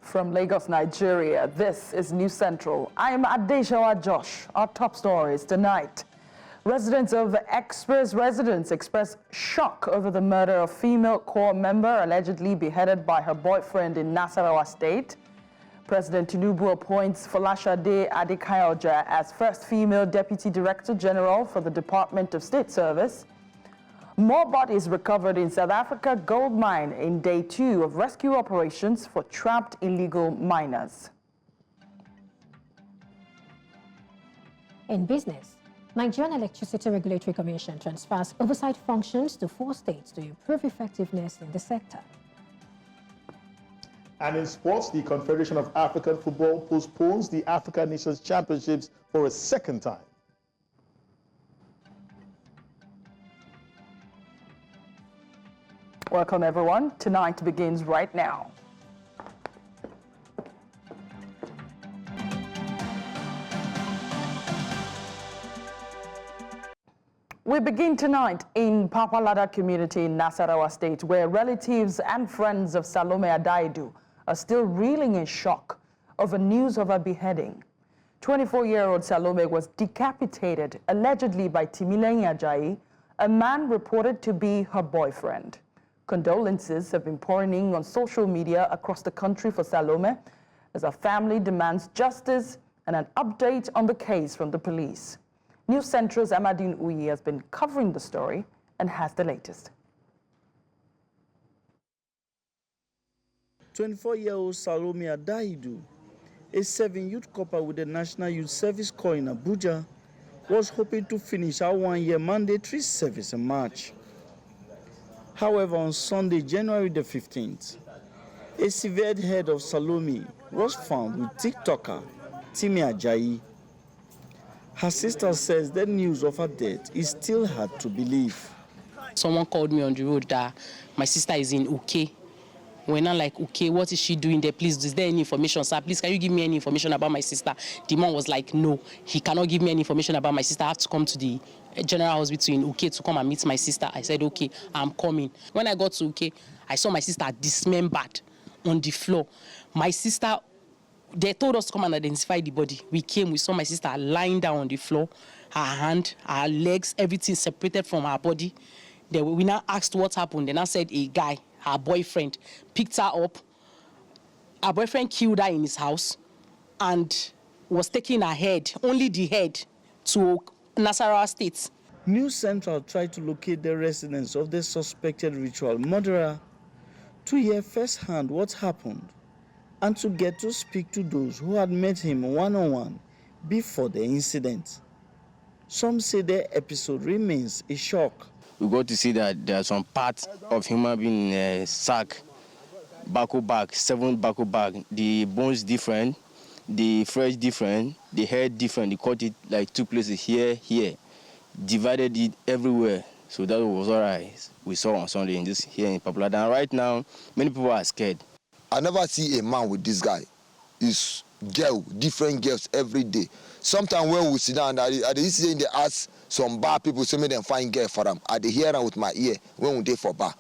From Lagos, Nigeria, this is News Central. I am Adeshawa Josh. Our top stories tonight. Residents of Express residents express shock over the murder of female corps member allegedly beheaded by her boyfriend in Zamfara State. President Tinubu appoints Folashade Adekaiyaoja as first female Deputy Director General for the Department of State Service. More bodies recovered in South Africa gold mine in day 2 of rescue operations for trapped illegal miners. In business, Nigerian Electricity Regulatory Commission transfers oversight functions to 4 states to improve effectiveness in the sector. And in sports, the Confederation of African Football postpones the African Nations Championships for a second time. Welcome, everyone. Tonight begins right now. We begin tonight in Papalada community in Nasarawa State, where relatives and friends of Salome Adaidu are still reeling in shock over news of her beheading. 24-year-old Salome was decapitated, allegedly by Timileyin Ajayi, a man reported to be her boyfriend. Condolences have been pouring in on social media across the country for Salome, as her family demands justice and an update on the case from the police. News Central's Amadine Uyi has been covering the story and has the latest. 24-year-old Salome Adaidu, a 7-youth corper with the National Youth Service Corps in Abuja, was hoping to finish her 1-year mandatory service in March. However, on Sunday, January the 15th, a severed head of Salome was found with TikToker Timi Ajayi. Her sister says the news of her death is still hard to believe. Someone called me on the road that my sister is in Uke. We're not like, okay, what is she doing there? Please, is there any information? Sir, please, can you give me any information about my sister? The man was like, no, he cannot give me any information about my sister. I have to come to the general hospital in Uke to come and meet my sister. I said, okay, I'm coming. When I got to Uke, I saw my sister dismembered on the floor. My sister, they told us to come and identify the body. We came, we saw my sister lying down on the floor, her hand, her legs, everything separated from her body. We now asked what happened. They now said a guy, her boyfriend, picked her up. Her boyfriend killed her in his house and was taking her head, only the head, to Zamfara State. News Central tried to locate the residence of the suspected ritual murderer to hear firsthand what happened and to get to speak to those who had met him one-on-one before the incident. Some say the episode remains a shock. We got to see that there are some parts of human being in a sack, back, 7 back. The bones different, the flesh different, the head different. They cut it like 2 places here, divided it everywhere. So that was all right. We saw on Sunday here in Papalada. And right now, many people are scared. I never see a man with this guy. It's different girls every day. Sometimes when we sit down, I see they ask some bar people, say me them find girl for them. I hear them with my ear when we dey for bar.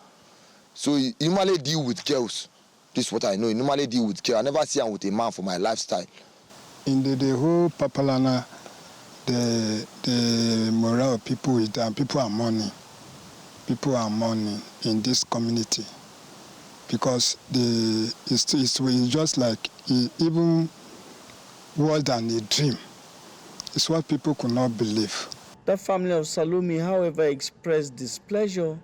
So you normally deal with girls. This is what I know. You normally deal with girls. I never see them with a man for my lifestyle. In the whole Papalana, the morale of people is down. People are mourning. People are mourning in this community because it's just like even more than a dream. It's what people could not believe. The family of Salome, however, expressed displeasure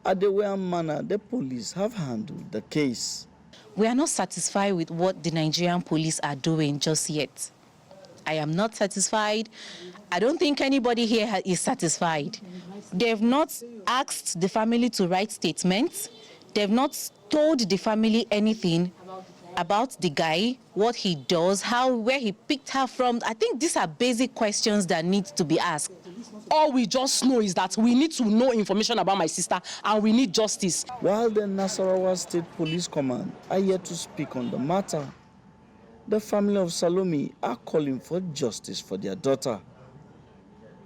at the way and manner the police have handled the case. We are not satisfied with what the Nigerian police are doing just yet. I am not satisfied. I don't think anybody here is satisfied. They've not asked the family to write statements. They've not told the family anything about the guy, what he does, where he picked her from. I think these are basic questions that need to be asked. All we just know is that we need to know information about my sister and we need justice. While the Zamfara State Police Command are yet to speak on the matter, the family of Salome are calling for justice for their daughter.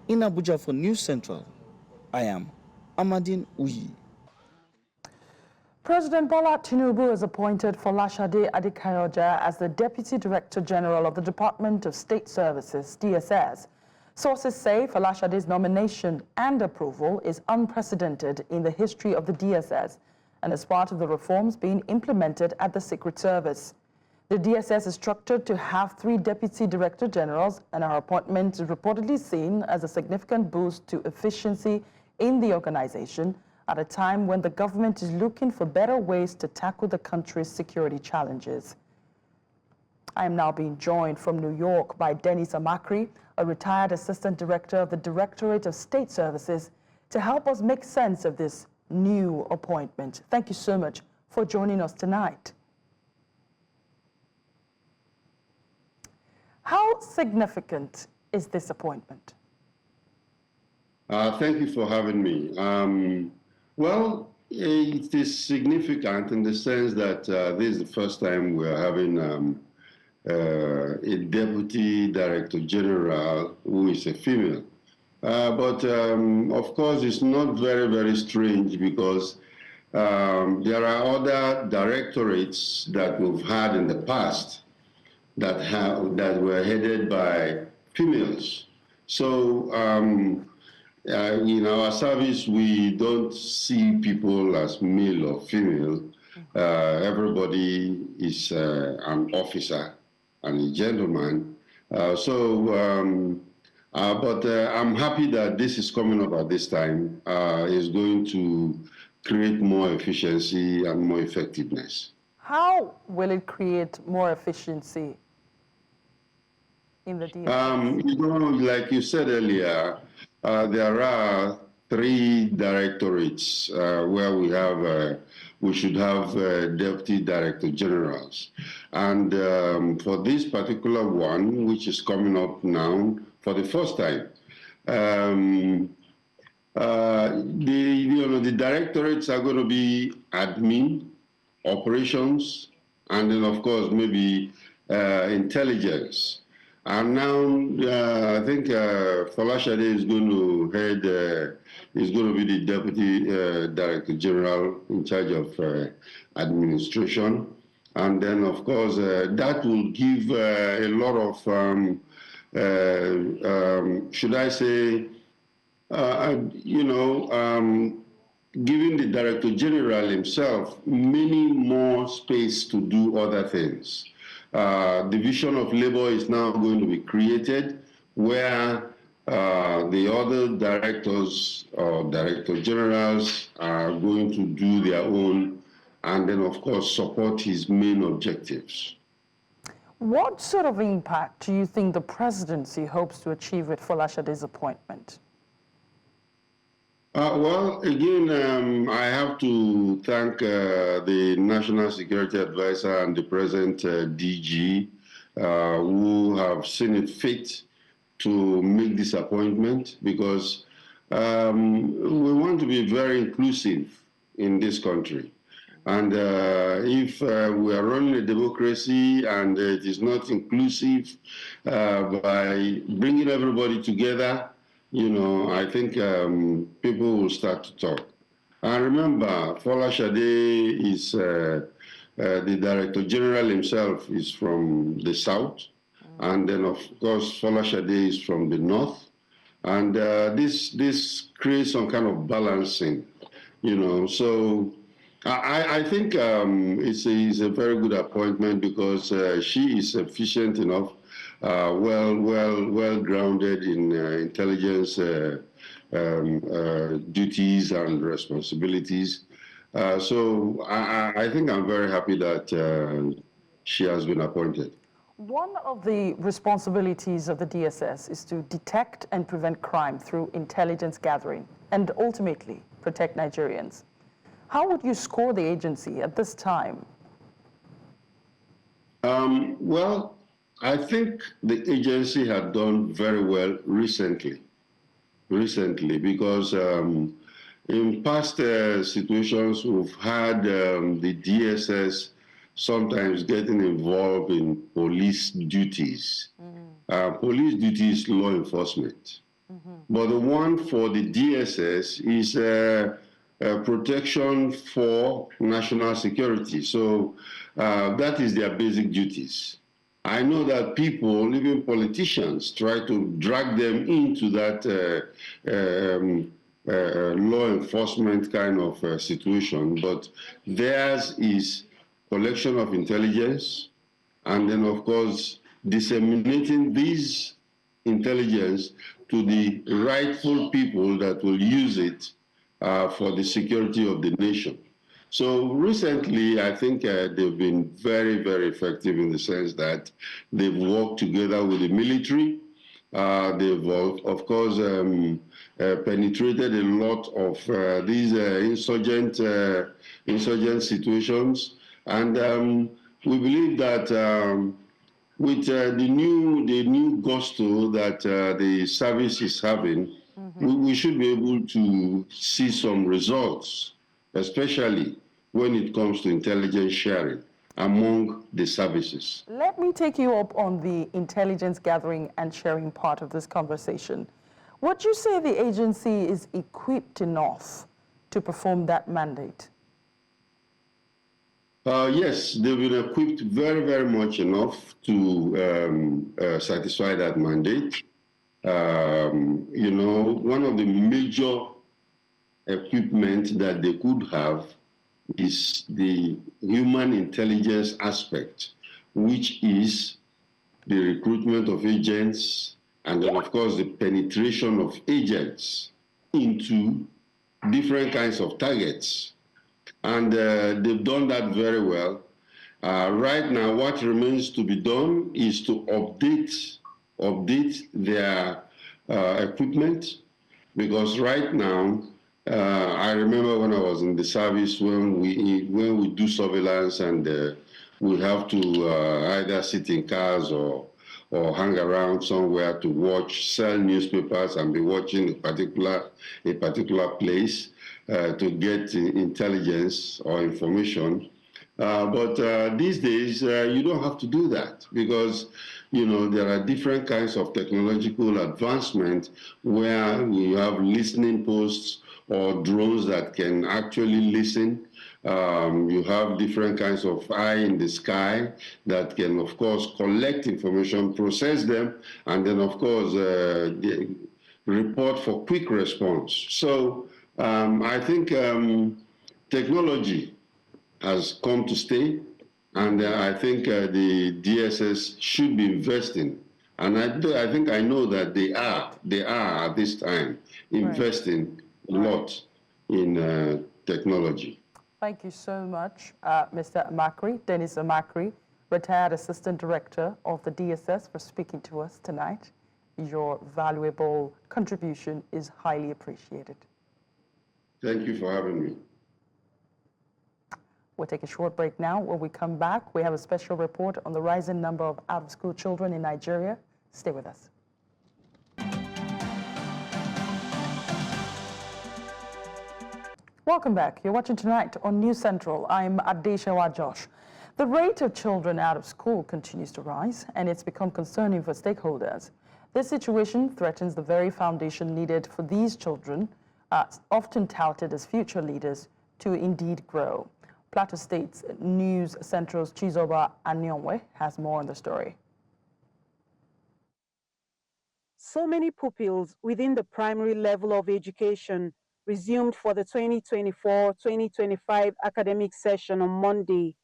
In Abuja for News Central, I am Amadine Uyi. President Bola Tinubu has appointed Folashade Adekaiyaoja as the Deputy Director General of the Department of State Services, DSS. Sources say Folashade's nomination and approval is unprecedented in the history of the DSS and as part of the reforms being implemented at the Secret Service. The DSS is structured to have 3 Deputy Director Generals, and her appointment is reportedly seen as a significant boost to efficiency in the organization at a time when the government is looking for better ways to tackle the country's security challenges. I am now being joined from New York by Dennis Amakri, a retired Assistant Director of the Directorate of State Services, to help us make sense of this new appointment. Thank you so much for joining us tonight. How significant is this appointment? Thank you for having me. Well, it is significant in the sense that this is the first time we're having a Deputy Director General who is a female. But of course, it's not very, very strange because there are other directorates that we've had in the past that were headed by females. So in our service, we don't see people as male or female. Everybody is an officer and a gentleman. But I'm happy that this is coming up at this time. It's going to create more efficiency and more effectiveness. How will it create more efficiency in the DSS? Like you said earlier, there are 3 directorates where we should have Deputy Director Generals. And for this particular one, which is coming up now for the first time, the directorates are going to be admin, operations, and then of course maybe intelligence. And now I think Folashade is going to is going to be the Deputy Director General in charge of administration. And then of course that will give a lot of, should I say, giving the Director General himself many more space to do other things. Division of labor is now going to be created where the other directors or Director Generals are going to do their own and then, of course, support his main objectives. What sort of impact do you think the presidency hopes to achieve with Folashade's appointment? Well, again, I have to thank the National Security Advisor and the present DG who have seen it fit to make this appointment because we want to be very inclusive in this country. And if we are running a democracy and it is not inclusive by bringing everybody together, I think people will start to talk. And remember, Folashade is the Director General himself is from the south, and then of course Folashade is from the north, and this creates some kind of balancing, So I think it's a very good appointment because she is efficient enough. Well grounded in intelligence duties and responsibilities. So I think I'm very happy that she has been appointed. One of the responsibilities of the DSS is to detect and prevent crime through intelligence gathering and ultimately protect Nigerians. How would you score the agency at this time? Well, I think the agency had done very well recently because in past situations we've had the DSS sometimes getting involved in police duties. Police duty is law enforcement. But the one for the DSS is protection for national security. So that is their basic duties. I know that people, even politicians, try to drag them into that law enforcement kind of situation, but theirs is collection of intelligence, and then, of course, disseminating this intelligence to the rightful people that will use it for the security of the nation. So recently, I think they've been very, very effective in the sense that they've worked together with the military. They've, of course, penetrated a lot of these insurgent situations. And we believe that with the new gusto that the service is having, we should be able to see some results, especially when it comes to intelligence sharing among the services. Let me take you up on the intelligence gathering and sharing part of this conversation. Would you say the agency is equipped enough to perform that mandate? Yes, they've been equipped very, very much enough to satisfy that mandate. You know, one of the major equipment that they could have is the human intelligence aspect, which is the recruitment of agents and then, of course, the penetration of agents into different kinds of targets. And they've done that very well. Right now, what remains to be done is to update their equipment, because right now, I remember when I was in the service, when we do surveillance and we have to either sit in cars or hang around somewhere to watch, sell newspapers and be watching a particular place to get intelligence or information. But these days, you don't have to do that, because you know there are different kinds of technological advancement where we have listening posts or drones that can actually listen. You have different kinds of eye in the sky that can, of course, collect information, process them, and then, of course, report for quick response. So I think technology has come to stay, and I think the DSS should be investing. And I think I know that they are at this time investing a lot in technology. Thank you so much, Mr. Amakri, Dennis Amakri, retired Assistant Director of the DSS, for speaking to us tonight. Your valuable contribution is highly appreciated. Thank you for having me. We'll take a short break now. When we come back, we have a special report on the rising number of out-of-school children in Nigeria. Stay with us. Welcome back. You're watching Tonight on News Central. I'm Adeshawa Josh. The rate of children out of school continues to rise, and it's become concerning for stakeholders. This situation threatens the very foundation needed for these children, often touted as future leaders, to indeed grow. Plateau State's News Central's Chizoba Anyonwe has more on the story. So many pupils within the primary level of education resumed for the 2024-2025 academic session on Monday.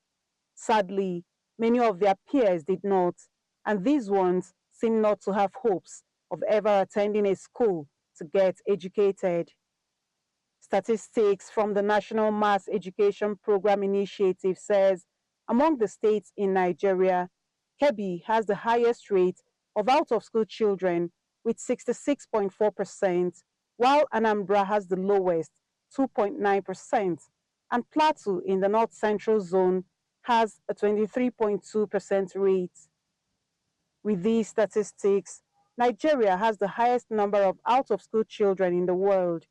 Sadly, many of their peers did not, and these ones seem not to have hopes of ever attending a school to get educated. Statistics from the National Mass Education Program Initiative says, among the states in Nigeria, Kebbi has the highest rate of out-of-school children with 66.4%, while Anambra has the lowest, 2.9%, and Plateau in the North Central Zone has a 23.2% rate. With these statistics, Nigeria has the highest number of out-of-school children in the world,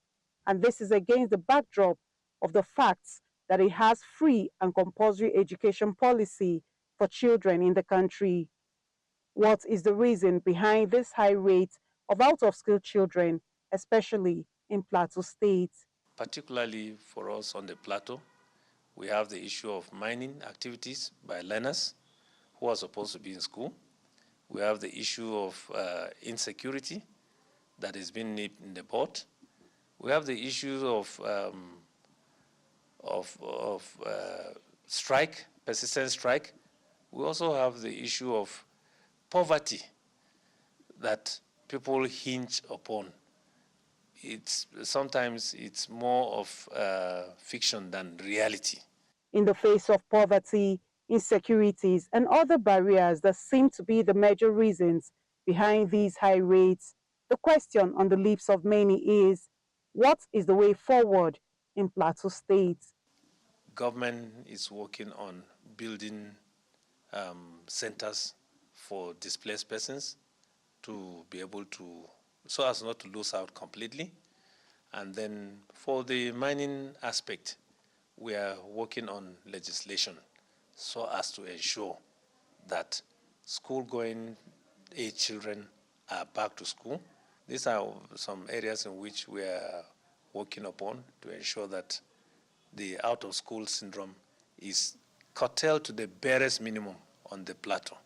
and this is against the backdrop of the facts that it has free and compulsory education policy for children in the country. What is the reason behind this high rate of out-of-school children, especially in Plateau State? particularly for us on the plateau. We have the issue of mining activities by learners who are supposed to be in school. We have the issue of insecurity that is being nipped in the bud. We have the issue of strike, persistent strike. We also have the issue of poverty that people hinge upon. Sometimes it's more of fiction than reality. In the face of poverty, insecurities, and other barriers that seem to be the major reasons behind these high rates, the question on the lips of many is, what is the way forward in Plateau State? Government is working on building centers for displaced persons to be able to, so as not to lose out completely. And then for the mining aspect, we are working on legislation so as to ensure that school-going age children are back to school. These are some areas in which we are working upon to ensure that the out-of-school syndrome is curtailed to the barest minimum on the plateau.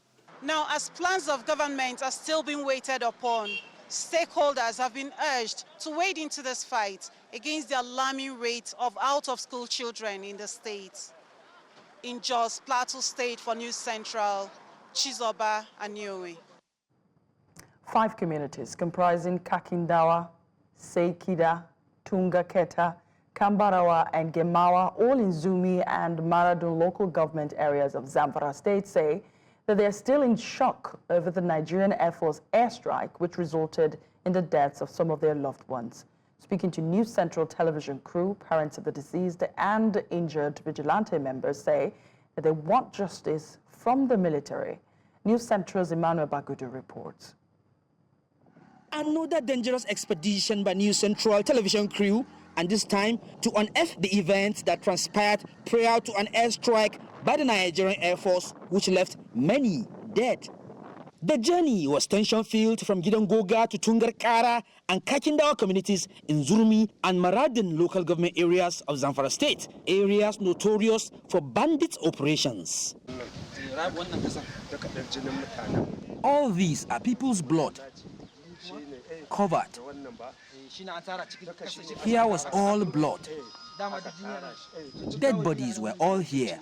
Now, as plans of government are still being waited upon, stakeholders have been urged to wade into this fight against the alarming rate of out-of-school children in the state. In Jos, Plateau State, for News Central, Chizoba Aniowe. 5 communities comprising Kakindawa, Sekida, Tungar Ketar, Kambarawa and Gemawa, all in Zumi and Maradun local government areas of Zamfara State, say that they are still in shock over the Nigerian Air Force airstrike, which resulted in the deaths of some of their loved ones. Speaking to News Central television crew, parents of the deceased and injured vigilante members say that they want justice from the military. News Central's Emmanuel Bagudu reports. Another dangerous expedition by News Central television crew, and this time to unearth the events that transpired prior to an airstrike by the Nigerian Air Force, which left many dead. The journey was tension-filled from Gidangoga to Tungar Ketar and Kakindawa communities in Zurmi and Maradun local government areas of Zamfara State, areas notorious for bandit operations. All these are people's blood, covered. Here was all blood. Dead bodies were all here.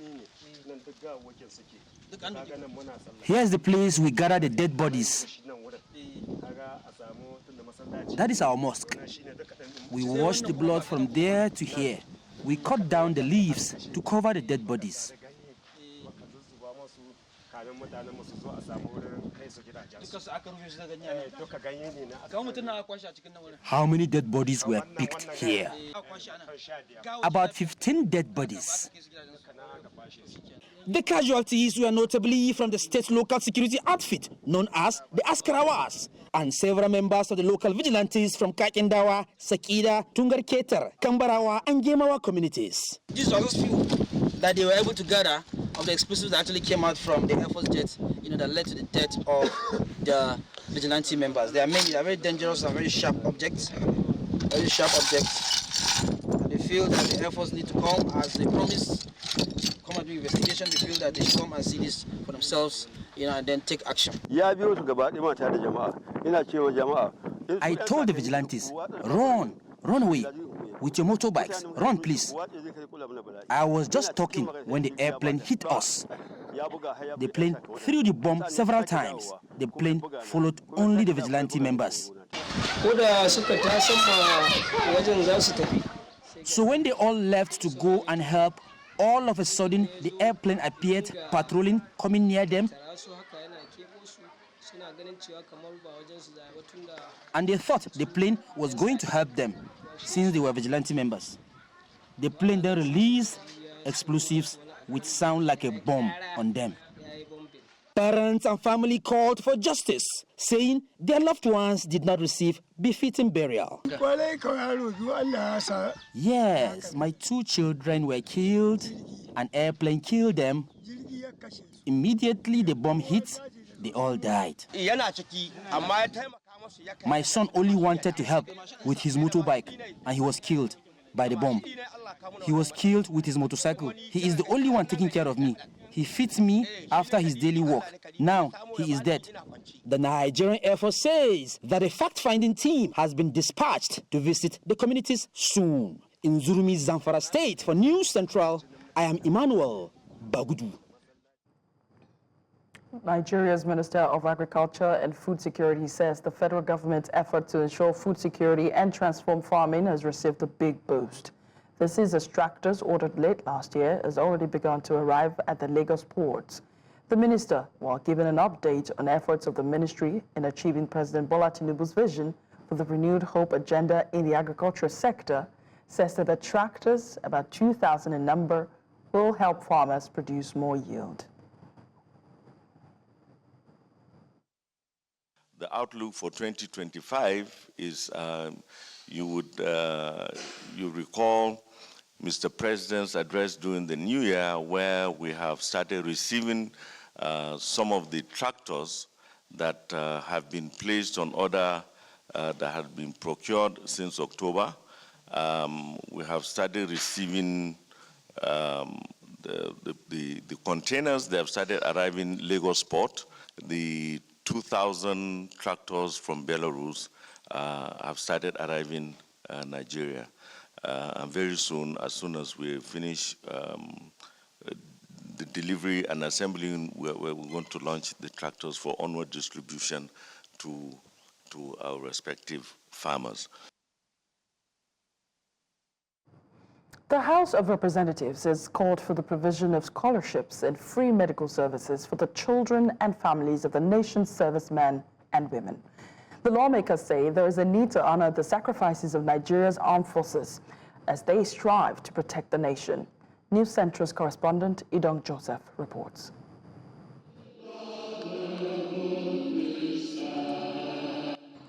Here's the place we gather the dead bodies. That is our mosque. We wash the blood from there to here. We cut down the leaves to cover the dead bodies. How many dead bodies were picked here? About 15 dead bodies. The casualties were notably from the state local security outfit known as the Askarawas and several members of the local vigilantes from Kakindawa, Sekida, Tungar Ketar, Kambarawa and Gemawa communities. These are those few that they were able to gather of the explosives that actually came out from the Air Force jet, that led to the death of the vigilante members. They are many, they are very dangerous and very sharp objects. Very sharp objects. And they feel that the Air Force need to come as they promised, come and do investigation. They feel that they should come and see this for themselves, and then take action. I told the vigilantes, run away. With your motorbikes, run please. I was just talking when the airplane hit us. The plane threw the bomb several times. The plane followed only the vigilante members. So when they all left to go and help, all of a sudden the airplane appeared patrolling, coming near them. And they thought the plane was going to help them, since they were vigilante members. The plane then released explosives which sound like a bomb on them. Parents and family called for justice, saying their loved ones did not receive befitting burial. Yes, my 2 children were killed. An airplane killed them. Immediately the bomb hit, they all died. My son only wanted to help with his motorbike, and he was killed. by the bomb. He was killed with his motorcycle. He is the only one taking care of me. He feeds me after his daily work. Now he is dead. The Nigerian Air Force says that a fact-finding team has been dispatched to visit the communities soon. In Zurumi, Zamfara State, for News Central, I am Emmanuel Bagudu. Nigeria's Minister of Agriculture and Food Security says the federal government's effort to ensure food security and transform farming has received a big boost. This is as tractors ordered late last year has already begun to arrive at the Lagos ports. The minister, while giving an update on efforts of the ministry in achieving President Bola Tinubu's vision for the renewed hope agenda in the agricultural sector, says that the tractors, about 2,000 in number, will help farmers produce more yield. The outlook for 2025 is, you recall Mr. President's address during the New Year, where we have started receiving some of the tractors that have been placed on order, that have been procured since October. We have started receiving the containers. They have started arriving Lagos port. The 2,000 tractors from Belarus have started arriving Nigeria. And very soon, as soon as we finish the delivery and assembling, we're going to launch the tractors for onward distribution to our respective farmers. The House of Representatives has called for the provision of scholarships and free medical services for the children and families of the nation's servicemen and women. The lawmakers say there is a need to honor the sacrifices of Nigeria's armed forces as they strive to protect the nation. News Central's correspondent Idong Joseph reports.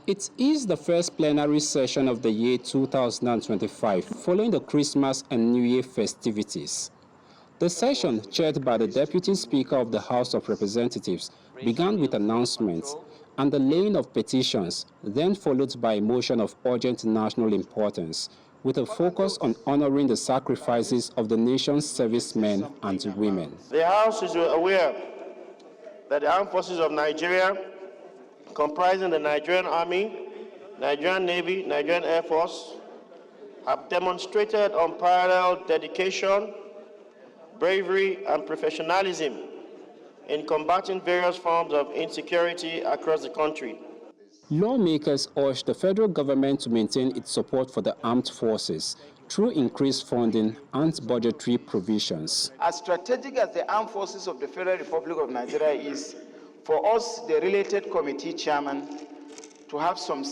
It is the first plenary session of the year 2025, following the Christmas and New Year festivities. The session, chaired by the Deputy Speaker of the House of Representatives, began with announcements and the laying of petitions, then followed by a motion of urgent national importance, with a focus on honoring the sacrifices of the nation's servicemen and women. The House is aware that the armed forces of Nigeria, comprising the Nigerian Army, Nigerian Navy, Nigerian Air Force, have demonstrated unparalleled dedication, bravery, and professionalism in combating various forms of insecurity across the country. Lawmakers urged the federal government to maintain its support for the armed forces through increased funding and budgetary provisions. As strategic as the armed forces of the Federal Republic of Nigeria is, for us, the related committee chairman, to have some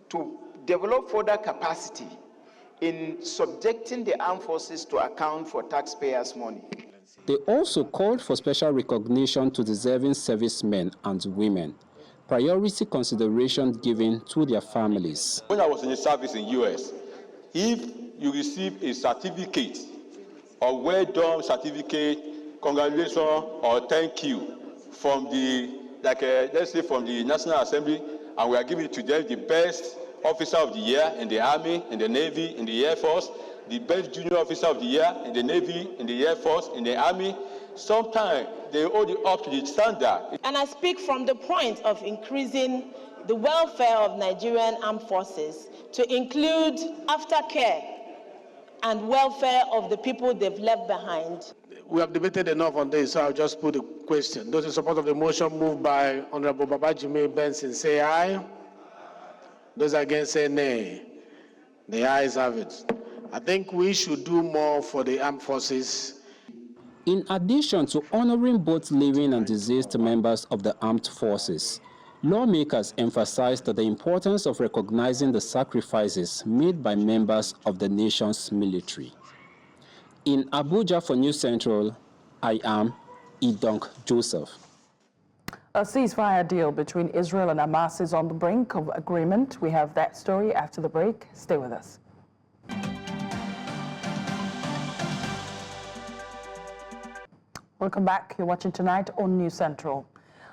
to develop further capacity in subjecting the armed forces to account for taxpayers' money. They also called for special recognition to deserving servicemen and women, priority consideration given to their families. When I was in the service in US, if you receive a certificate, a well-done certificate, congratulations or thank you from the, let's say from the National Assembly, and we are giving to them the best officer of the year in the Army, in the Navy, in the Air Force, the best junior officer of the year in the Navy, in the Air Force, in the Army. Sometimes they hold it up to the standard. And I speak from the point of increasing the welfare of Nigerian armed forces to include aftercare and welfare of the people they've left behind. We have debated enough on this, so I'll just put a question. Those in support of the motion moved by Honorable Babajimi Benson say aye. Those against say nay. The ayes have it. I think we should do more for the armed forces. In addition to honoring both living and deceased members of the armed forces, lawmakers emphasized the importance of recognizing the sacrifices made by members of the nation's military. In Abuja for News Central, I am Idong Joseph. A ceasefire deal between Israel and Hamas is on the brink of agreement. We have that story after the break. Stay with us. Welcome back. You're watching Tonight on News Central.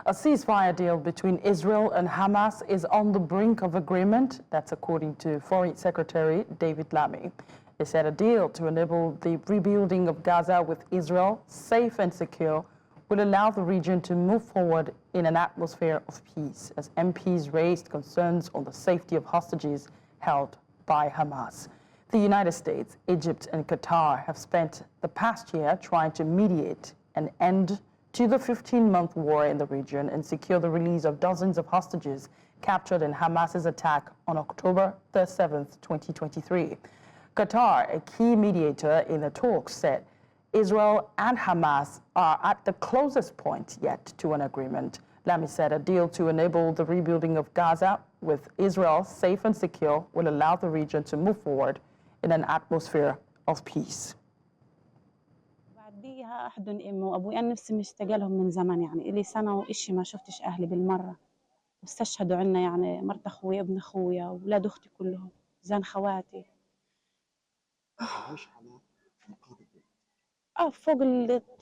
A ceasefire deal between Israel and Hamas is on the brink of agreement. That's according to Foreign Secretary David Lammy. They said a deal to enable the rebuilding of Gaza with Israel, safe and secure, will allow the region to move forward in an atmosphere of peace, as MPs raised concerns on the safety of hostages held by Hamas. The United States, Egypt, and Qatar have spent the past year trying to mediate an end to the 15-month war in the region and secure the release of dozens of hostages captured in Hamas's attack on October 7th, 2023. Qatar, a key mediator in the talks, said Israel and Hamas are at the closest point yet to an agreement. Lammy said a deal to enable the rebuilding of Gaza with Israel safe and secure will allow the region to move forward in an atmosphere of peace. بعديها أحدن أمي وأبوي أنا نفسي مشتاقة لهم من زمان يعني إلي سنة وإشي ما شفتش أهلي بالمرة واستشهدوا عنا يعني مرت أخوي ابن أخويا وولاد أختي كلهم زين خواتي فوق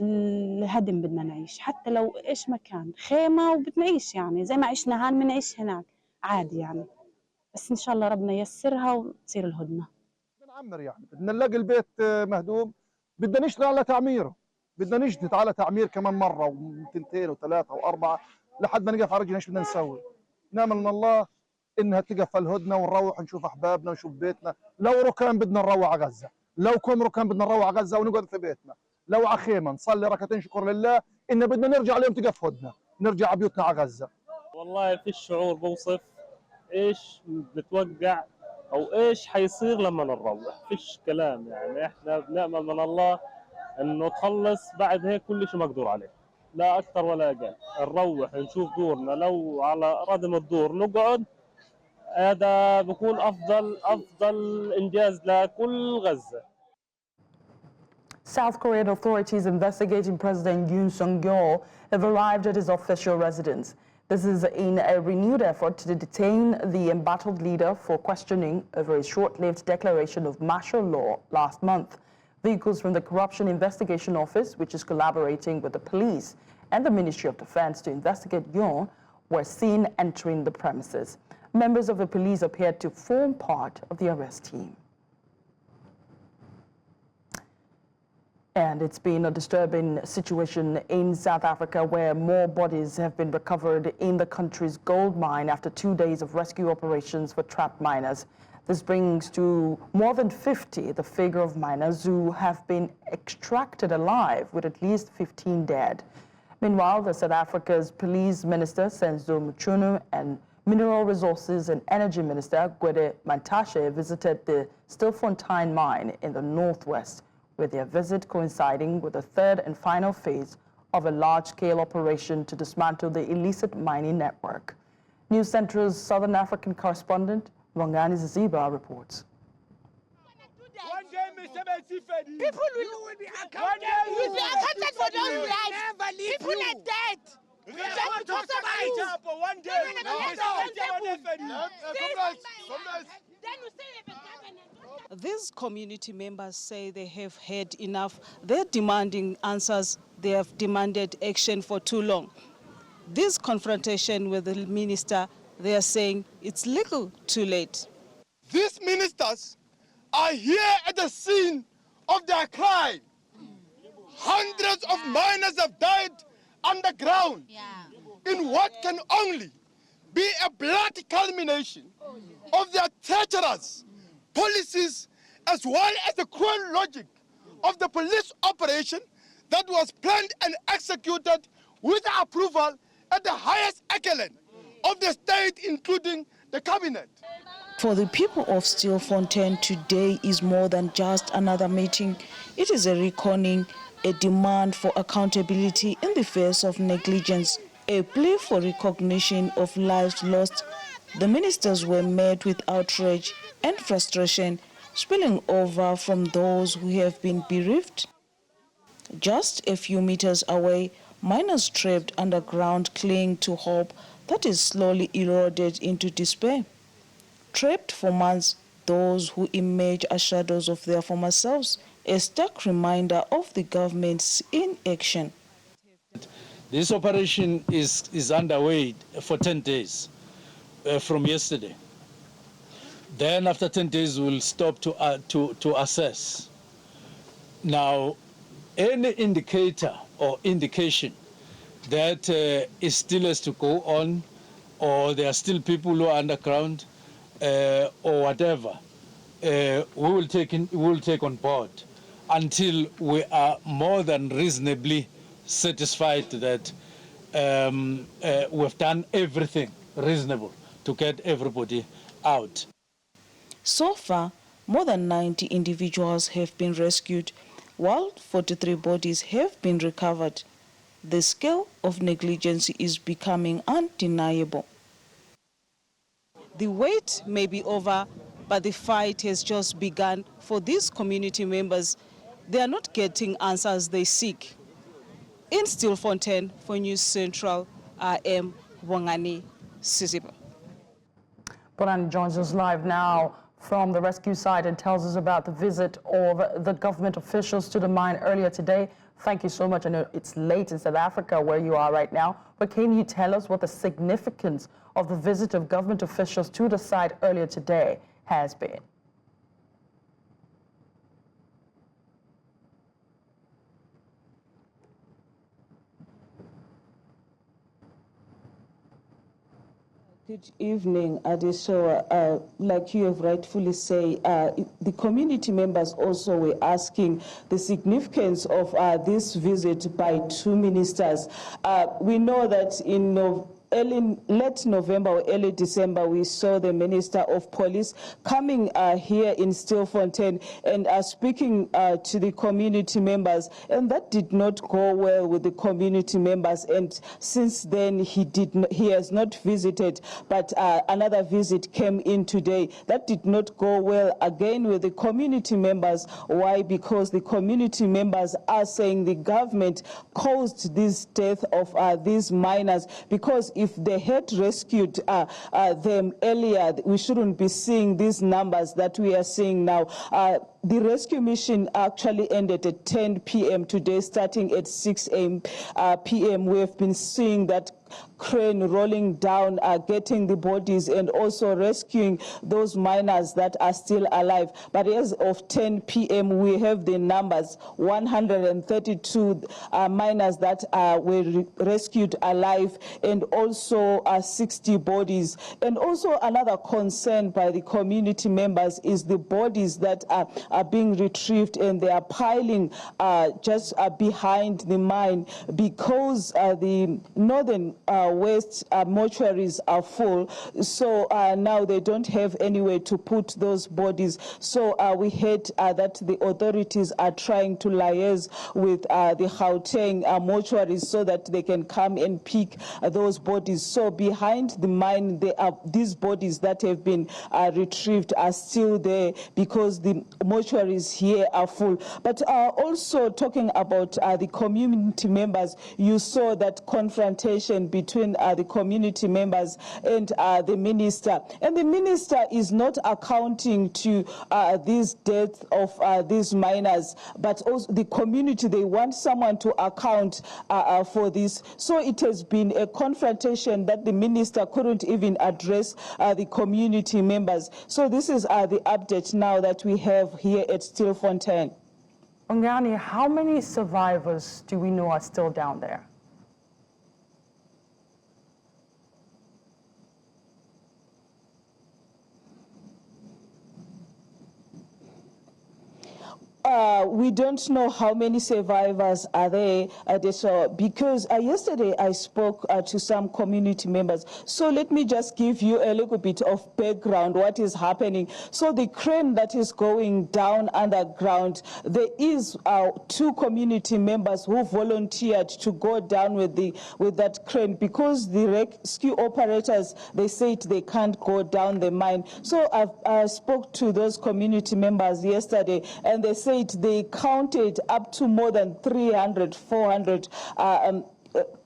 الهدم بدنا نعيش حتى لو إيش مكان خيمة وبنعيش يعني زي ما عشنا هان بنعيش هناك عادي يعني بس إن شاء الله ربنا ييسرها وتصير الهدنة. بنعمر يعني بدنا نلاقي البيت مهدوم بدنا نشتغل على تعميره بدنا نجدد على تعمير كمان مرة وتنتين وثلاثة وأربعة لحد ما نقف على رجلنا. إيش بدنا نسوي؟ نأمل من الله إنها تقف الهدنة ونروح نشوف أحبابنا ونشوف بيتنا. لو ركان بدنا نروح على غزة، لو كم ركان بدنا نروح على غزة ونقعد في بيتنا، لو على خيمة نصلي ركعتين شكر لله إن بدنا نرجع اليوم تقف هدنة نرجع على بيوتنا على غزة. والله في الشعور بوصف إيش بتوقع أو إيش حيصير لما نروح، فيش كلام يعني. إحنا بنأمل من الله إنه تخلص بعد هيك كل شيء مقدور عليه، لا أكثر ولا أقل. نروح نشوف دورنا، لو على ردم الدور نقعد، هذا بكون أفضل إنجاز لكل غزة. South Korean authorities investigating President Yoon Suk-yeol have arrived at his official residence. This is in a renewed effort to detain the embattled leader for questioning over his short-lived declaration of martial law last month. Vehicles from the Corruption Investigation Office, which is collaborating with the police and the Ministry of Defense to investigate Yoon, were seen entering the premises. Members of the police appeared to form part of the arrest team. And it's been a disturbing situation in South Africa where more bodies have been recovered in the country's gold mine after 2 days of rescue operations for trapped miners. This brings to more than 50 the figure of miners who have been extracted alive, with at least 15 dead. Meanwhile, the South Africa's Police Minister, Senzo Mchunu, and Mineral Resources and Energy Minister, Gwede Mantashe, visited the Stilfontein mine in the northwest, with their visit coinciding with the third and final phase of a large-scale operation to dismantle the illicit mining network. News Central's Southern African correspondent, Wangani Ziziba, reports. People will be accounted for those lives. People are dead. These community members say they have had enough. They're demanding answers. They have demanded action for too long. This confrontation with the minister, they are saying it's little too late. These ministers are here at the scene of their crime. Hundreds of miners have died underground in what can only be a bloody culmination of their treacherous policies, as well as the cruel logic of the police operation that was planned and executed with approval at the highest echelon of the state, including the cabinet. For the people of Stilfontein, today is more than just another meeting. It is a reckoning, a demand for accountability in the face of negligence, a plea for recognition of lives lost. The ministers were met with outrage and frustration, spilling over from those who have been bereaved. Just a few meters away, miners trapped underground cling to hope that is slowly eroded into despair. Trapped for months, those who emerge as shadows of their former selves, a stark reminder of the government's inaction. This operation is underway for 10 days from yesterday. Then after 10 days, we'll stop to assess. Now, any indicator or indication that it still has to go on, or there are still people who are underground, or whatever, we will take on board until we are more than reasonably satisfied that we've done everything reasonable to get everybody out. So far, more than 90 individuals have been rescued, while 43 bodies have been recovered. The scale of negligence is becoming undeniable. The wait may be over, but the fight has just begun for these community members. They are not getting answers they seek. In Stilfontein, for News Central, I am Wangani Sisiba. Bolan joins us live now from the rescue site and tells us about the visit of the government officials to the mine earlier today. Thank you so much. I know it's late in South Africa where you are right now, but can you tell us what the significance of the visit of government officials to the site earlier today has been? Good evening, Adesha. Like you have rightfully said, the community members also were asking the significance of this visit by two ministers. We know that in late November or early December, we saw the Minister of Police coming here in Stilfontein and speaking to the community members, and that did not go well with the community members. And since then, he has not visited, but another visit came in today. That did not go well again with the community members. Why? Because the community members are saying the government caused this death of these miners, because if they had rescued them earlier, we shouldn't be seeing these numbers that we are seeing now. The rescue mission actually ended at 10 p.m. today, starting at 6 p.m. We have been seeing that crane rolling down, getting the bodies and also rescuing those miners that are still alive. But as of 10 p.m., we have the numbers, 132 miners that were rescued alive, and also 60 bodies. And also another concern by the community members is the bodies that are being retrieved, and they are piling just behind the mine, because the northern west mortuaries are full. So now they don't have anywhere to put those bodies. So we heard that the authorities are trying to liaise with the Gauteng mortuaries so that they can come and pick those bodies. So behind the mine, these bodies that have been retrieved are still there, because the mortuaries here are full. But also talking about the community members, you saw that confrontation between the community members and the minister. And the minister is not accounting to this death of these miners, but also the community, they want someone to account for this. So it has been a confrontation that the minister couldn't even address the community members. So this is the update now that we have here at Stilfontein. Ongani, how many survivors do we know are still down there? We don't know how many survivors are there, because yesterday I spoke to some community members. So let me just give you a little bit of background, what is happening. So the crane that is going down underground, there is two community members who volunteered to go down with that crane, because the rescue operators, they said they can't go down the mine. So I spoke to those community members yesterday, and they said they counted up to more than 300, 400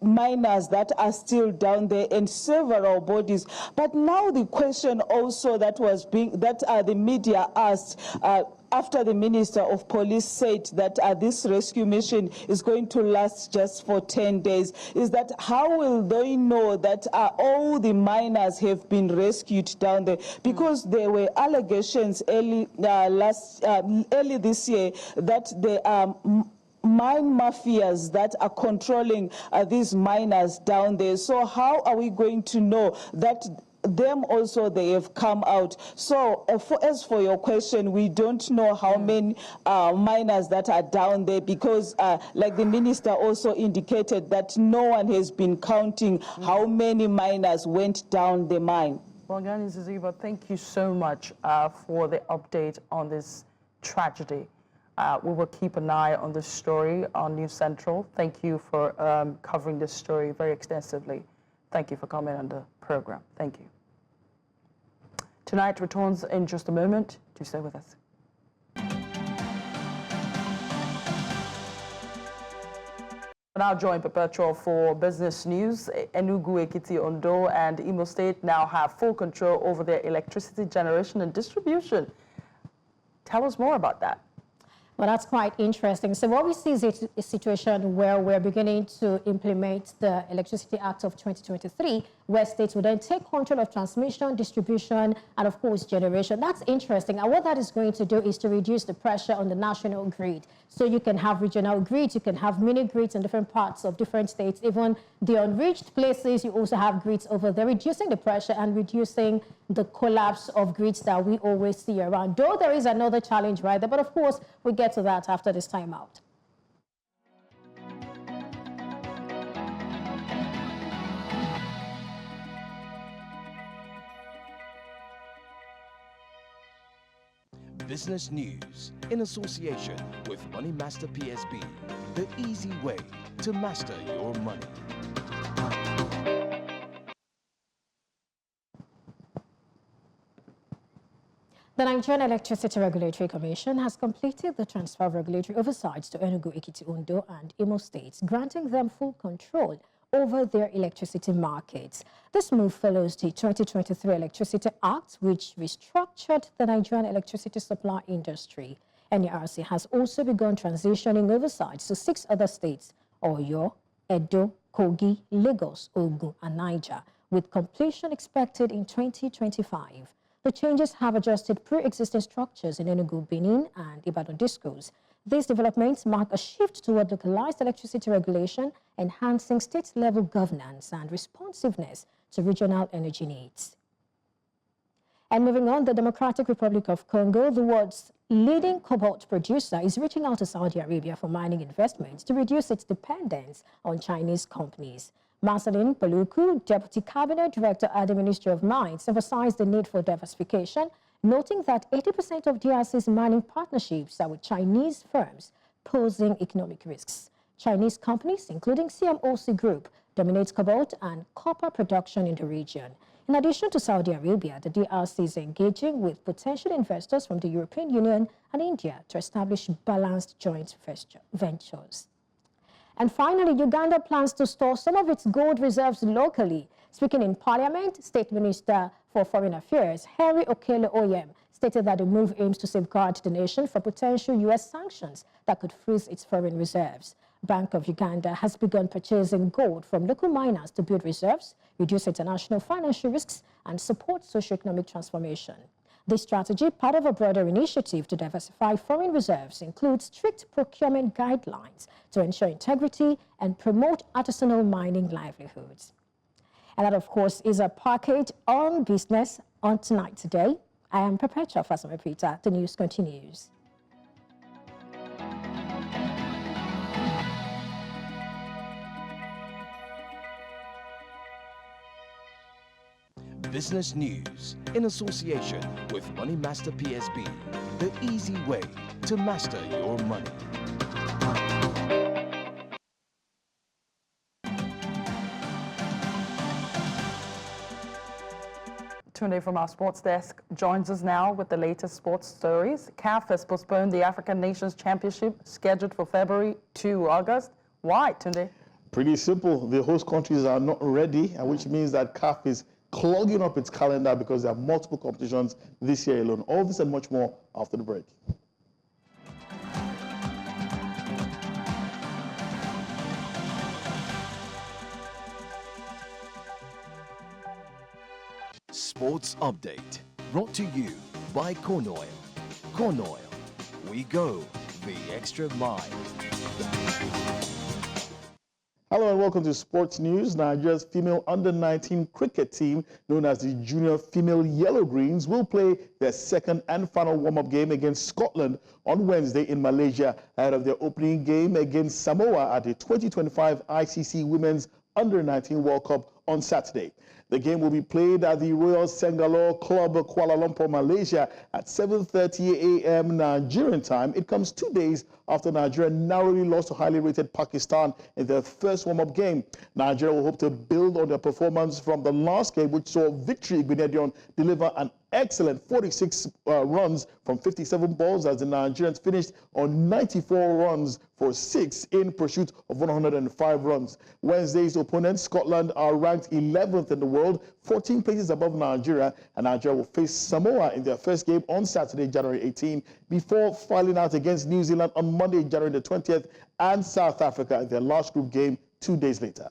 miners that are still down there and several bodies. But now the question also that the media asked after the Minister of Police said that this rescue mission is going to last just for 10 days, is that how will they know that all the miners have been rescued down there? Because there were allegations early this year that there are mine mafias that are controlling these miners down there. So how are we going to know that them also they have come out? So as for your question, we don't know how many miners that are down there, because like the minister also indicated that no one has been counting how many miners went down the mine. Well, Gani Ziziba, thank you so much for the update on this tragedy. We will keep an eye on this story on News Central. Thank you for covering this story very extensively. Thank you for coming on the program. Thank you. Tonight returns in just a moment. Do stay with us. We're now joined Perpetual for business news. Enugu, Ekiti, Ondo, and Imo State now have full control over their electricity generation and distribution. Tell us more about that. Well, that's quite interesting. So what we see is a situation where we're beginning to implement the Electricity Act of 2023, where states will then take control of transmission, distribution, and of course, generation. That's interesting. And what that is going to do is to reduce the pressure on the national grid. So you can have regional grids, you can have mini grids in different parts of different states. Even the unreached places, you also have grids over there, reducing the pressure and reducing the collapse of grids that we always see around. Though there is another challenge right there, but of course, we get to that after this time out. Business news in association with Money Master PSB, the easy way to master your money. The Nigerian Electricity Regulatory Commission has completed the transfer of regulatory oversight to Enugu, Ekiti, Ondo, and Imo states, granting them full control over their electricity markets. This move follows the 2023 Electricity Act, which restructured the Nigerian electricity supply industry. NERC has also begun transitioning oversight to 6 other states: Oyo, Edo, Kogi, Lagos, Ogun, and Niger, with completion expected in 2025. The changes have adjusted pre-existing structures in Enugu, Benin, and Ibadan discos. These developments mark a shift toward localized electricity regulation, enhancing state-level governance and responsiveness to regional energy needs. And moving on, the Democratic Republic of Congo, the world's leading cobalt producer, is reaching out to Saudi Arabia for mining investments to reduce its dependence on Chinese companies. Marceline Paluku, Deputy Cabinet Director at the Ministry of Mines, emphasized the need for diversification, noting that 80% of DRC's mining partnerships are with Chinese firms, posing economic risks. Chinese companies, including CMOC Group, dominate cobalt and copper production in the region. In addition to Saudi Arabia, the DRC is engaging with potential investors from the European Union and India to establish balanced joint ventures. And finally, Uganda plans to store some of its gold reserves locally. Speaking in Parliament, State Minister for Foreign Affairs, Harry Okello Oyem, stated that the move aims to safeguard the nation from potential U.S. sanctions that could freeze its foreign reserves. Bank of Uganda has begun purchasing gold from local miners to build reserves, reduce international financial risks, and support socioeconomic transformation. This strategy, part of a broader initiative to diversify foreign reserves, includes strict procurement guidelines to ensure integrity and promote artisanal mining livelihoods. And that, of course, is a package on business on Tonight Today. I am Perpetual Business. The news continues. Business news in association with Money Master PSB, the easy way to master your money. Tunde from our sports desk joins us now with the latest sports stories. CAF has postponed the African Nations Championship scheduled for February to August. Why, Tunde? Pretty simple. The host countries are not ready, which means that CAF is clogging up its calendar because there are multiple competitions this year alone. All this and much more after the break. Sports Update, brought to you by Corn Oil. Corn Oil, we go the extra mile. Hello and welcome to Sports News. Nigeria's female under-19 cricket team, known as the Junior Female Yellow Greens, will play their second and final warm-up game against Scotland on Wednesday in Malaysia, ahead of their opening game against Samoa at the 2025 ICC Women's Under-19 World Cup on Saturday. The game will be played at the Royal Sengalore Club, Kuala Lumpur, Malaysia at 7:30 a.m. Nigerian time. It comes 2 days after Nigeria narrowly lost to highly rated Pakistan in their first warm-up game. Nigeria will hope to build on their performance from the last game, which saw Victory Igbinedion deliver an excellent 46 runs from 57 balls as the Nigerians finished on 94 runs for 6 in pursuit of 105 runs. Wednesday's opponents, Scotland, are ranked 11th in the world, 14 places above Nigeria, and Nigeria will face Samoa in their first game on Saturday, January 18, before filing out against New Zealand on Monday, January the 20th, and South Africa in their last group game 2 days later.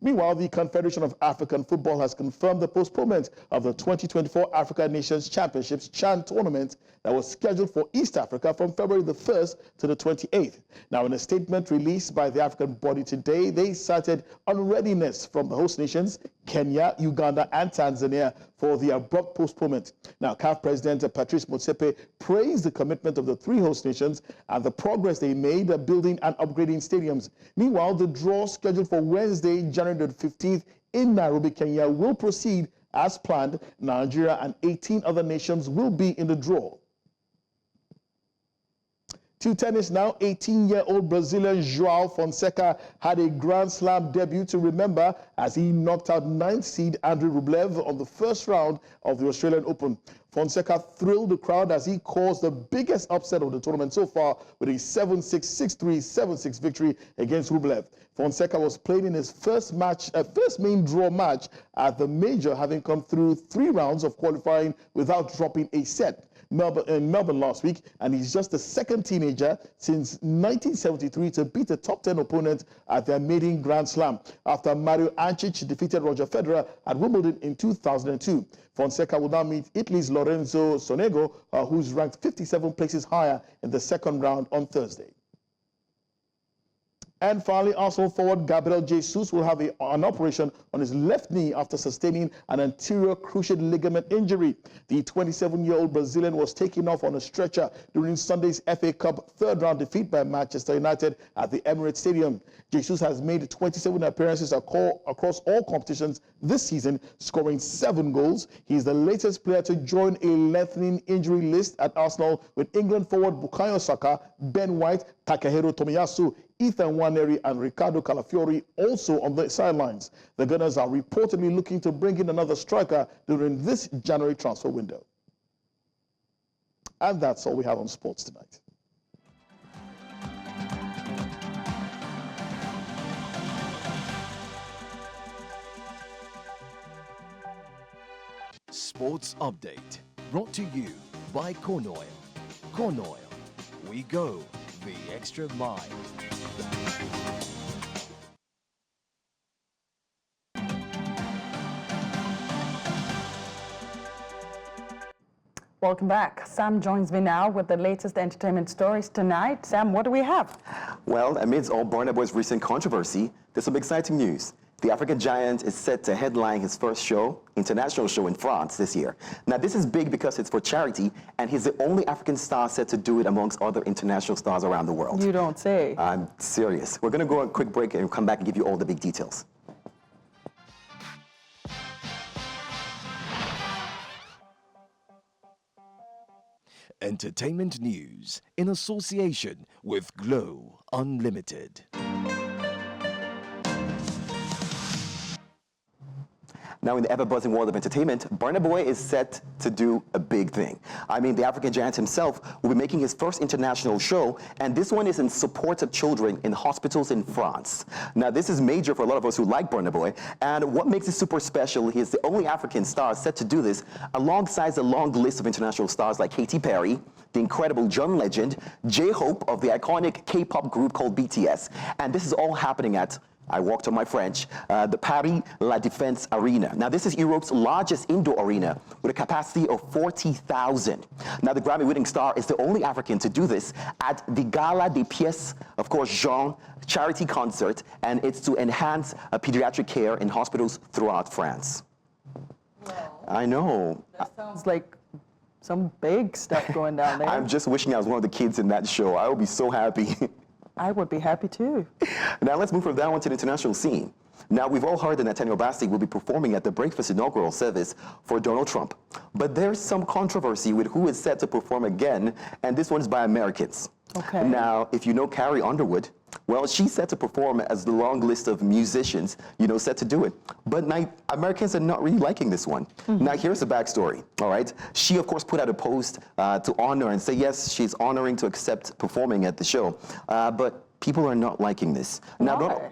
Meanwhile, the Confederation of African Football has confirmed the postponement of the 2024 Africa Nations Championships CHAN tournament that was scheduled for East Africa from February the 1st to the 28th. Now, in a statement released by the African body today, they cited unreadiness from the host nations, Kenya, Uganda, and Tanzania, for the abrupt postponement. Now, CAF President Patrice Motsepe praised the commitment of the 3 host nations and the progress they made building and upgrading stadiums. Meanwhile, the draw scheduled for Wednesday, January the 15th in Nairobi, Kenya, will proceed as planned. Nigeria and 18 other nations will be in the draw. To tennis now, 18-year-old Brazilian João Fonseca had a Grand Slam debut to remember as he knocked out 9th seed Andrei Rublev on the first round of the Australian Open. Fonseca thrilled the crowd as he caused the biggest upset of the tournament so far with a 7-6, 6-3, 7-6 victory against Rublev. Fonseca was playing in his first main draw match at the major, having come through 3 rounds of qualifying without dropping a set. In Melbourne last week, and he's just the second teenager since 1973 to beat a top 10 opponent at their maiden Grand Slam, after Mario Ancic defeated Roger Federer at Wimbledon in 2002. Fonseca will now meet Italy's Lorenzo Sonego, who's ranked 57 places higher in the second round on Thursday. And finally, Arsenal forward Gabriel Jesus will have an operation on his left knee after sustaining an anterior cruciate ligament injury. The 27-year-old Brazilian was taken off on a stretcher during Sunday's FA Cup third-round defeat by Manchester United at the Emirates Stadium. Jesus has made 27 appearances across all competitions this season, scoring 7 goals. He's the latest player to join a lengthening injury list at Arsenal, with England forward Bukayo Saka, Ben White, Takehiro Tomiyasu, Ethan Nwaneri, and Ricardo Calafiori also on the sidelines. The Gunners are reportedly looking to bring in another striker during this January transfer window. And that's all we have on sports tonight. Sports Update, brought to you by Corn Oil. Corn Oil, we go the extra mile. Welcome back. Sam joins me now with the latest entertainment stories tonight. Sam, what do we have? Well, amidst all Burna Boy's recent controversy, there's some exciting news. The African giant is set to headline his first international show in France this year. Now, this is big because it's for charity, and he's the only African star set to do it amongst other international stars around the world. You don't say. I'm serious. We're going to go on a quick break and come back and give you all the big details. Entertainment news in association with Glow Unlimited. Now, in the ever-buzzing world of entertainment, Burna Boy is set to do a big thing. I mean, the African giant himself will be making his first international show, and this one is in support of children in hospitals in France. Now, this is major for a lot of us who like Burna Boy, and what makes it super special, he is the only African star set to do this, alongside a long list of international stars like Katy Perry, the incredible John Legend, J-Hope of the iconic K-pop group called BTS, and this is all happening at, I walked on my French, the Paris La Défense Arena. Now, this is Europe's largest indoor arena with a capacity of 40,000. Now, the Grammy-winning star is the only African to do this at the Gala des Pièces, of course, Jean charity concert, and it's to enhance pediatric care in hospitals throughout France. Well, I know. That sounds like some big stuff going down there. I'm just wishing I was one of the kids in that show. I would be so happy. I would be happy too. Now let's move from that one to the international scene. Now, we've all heard that Nathaniel Bassey will be performing at the breakfast inaugural service for Donald Trump. But there's some controversy with who is set to perform again, and this one's by Americans. Okay. Now, if you know Carrie Underwood, well, she's set to perform as the long list of musicians, set to do it. But Americans are not really liking this one. Now, here's the backstory, all right? She, of course, put out a post to honor and say, yes, she's honoring to accept performing at the show. But people are not liking this. Now,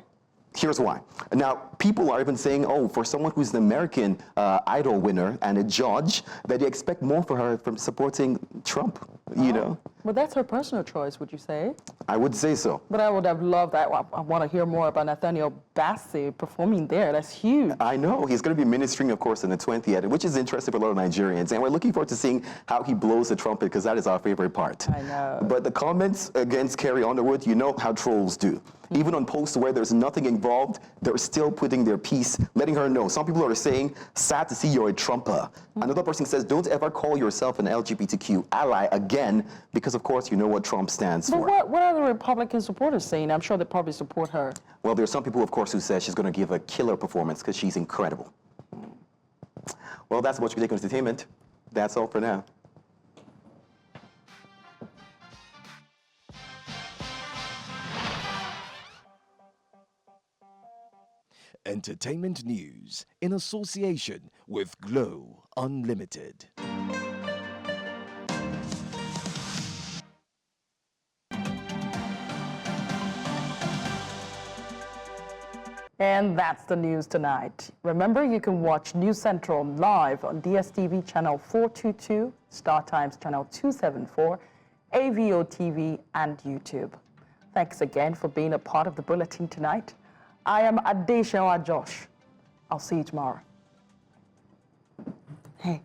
here's why. Now, people are even saying, oh, for someone who's an American Idol winner and a judge, that they expect more for her from supporting Trump, you know? Well, that's her personal choice, would you say? I would say so. But I would have loved that. I want to hear more about Nathaniel Bassey performing there. That's huge. I know. He's going to be ministering, of course, on the 20th, which is interesting for a lot of Nigerians. And we're looking forward to seeing how he blows the trumpet, because that is our favorite part. I know. But the comments against Carrie Underwood, you know how trolls do. Even on posts where there's nothing involved, they're still putting their piece, letting her know. Some people are saying, sad to see you're a Trumper. Another person says, don't ever call yourself an LGBTQ ally again, because of course you know what Trump stands for. But what are the Republican supporters saying? I'm sure they probably support her. Well, there's some people, of course, who say she's going to give a killer performance because she's incredible. Well, that's what we take on entertainment. That's all for now. Entertainment news in association with Glow Unlimited. And that's the news tonight. Remember, you can watch News Central live on DSTV channel 422, Star Times channel 274, AVO TV, and YouTube. Thanks again for being a part of the bulletin tonight. I am Adeshawa Josh. I'll see you tomorrow. Hey.